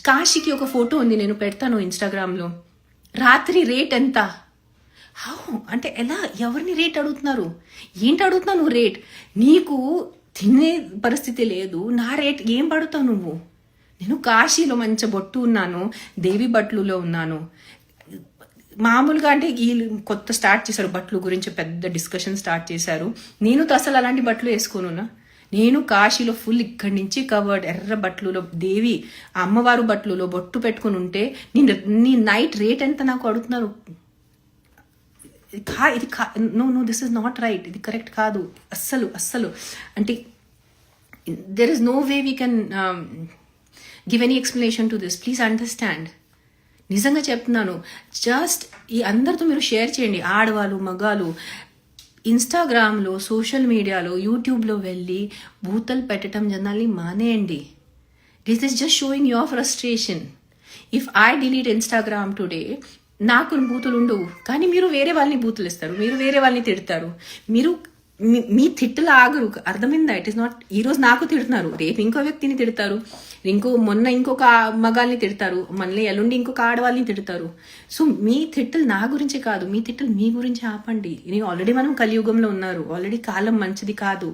కాశీకి ఒక ఫోటో ఉంది, నేను పెడతాను ఇన్స్టాగ్రామ్లో. రాత్రి రేట్ ఎంత? హౌ అంటే ఎలా? ఎవరిని రేట్ అడుగుతున్నారు? ఏంటి అడుగుతున్నావు నువ్వు రేట్? నీకు తినే పరిస్థితి లేదు, నా రేట్ ఏం పడుతావు నువ్వు? నేను కాశీలో మంచి బొట్టు ఉన్నాను, దేవి బట్లులో ఉన్నాను. మామూలుగా అంటే వీళ్ళు కొత్త స్టార్ట్ చేశారు బట్టలు గురించి, పెద్ద డిస్కషన్ స్టార్ట్ చేశారు. నేను అసలు అలాంటి బట్టలు వేసుకోనున్నా. నేను కాశీలో ఫుల్ ఇక్కడి నుంచి కవర్డ్ ఎర్ర బట్టలులో దేవి అమ్మవారు బట్టలులో బొట్టు పెట్టుకుని ఉంటే నీ నైట్ రేట్ ఎంత నాకు అడుగుతున్నారు? ఇది no this is not right, ఇది కరెక్ట్ కాదు అస్సలు. అంటే there is no way we can give any explanation to this. Please understand. నిజంగా చెప్తున్నాను. జస్ట్ ఈ అందరితో మీరు షేర్ చేయండి, ఆడవాళ్ళు మగాళ్ళు. ఇన్స్టాగ్రామ్లో, సోషల్ మీడియాలో, యూట్యూబ్లో వెళ్ళి బూతలు పెట్టడం జనాల్ని మానేయండి. This is just showing your frustration. If I delete Instagram today, నాకు బూతులు ఉండవు, కానీ మీరు వేరే వాళ్ళని బూతులు ఇస్తారు, మీరు వేరే వాళ్ళని తిడతారు. మీరు మీ తిట్టులు ఆగరు, అర్థమైందా? It is not. ఈరోజు నాకు తిడుతున్నారు, రేపు ఇంకో వ్యక్తిని తిడతారు, మొన్న ఇంకొక మగాల్ని తిడతారు, మళ్ళీ ఎల్లుండి ఇంకొక ఆడవాళ్ళని తిడతారు. సో మీ తిట్టులు నా గురించి కాదు, మీ తిట్టులు మీ గురించి ఆపండి. ఆల్రెడీ మనం కలియుగంలో ఉన్నారు, ఆల్రెడీ కాలం మంచిది కాదు.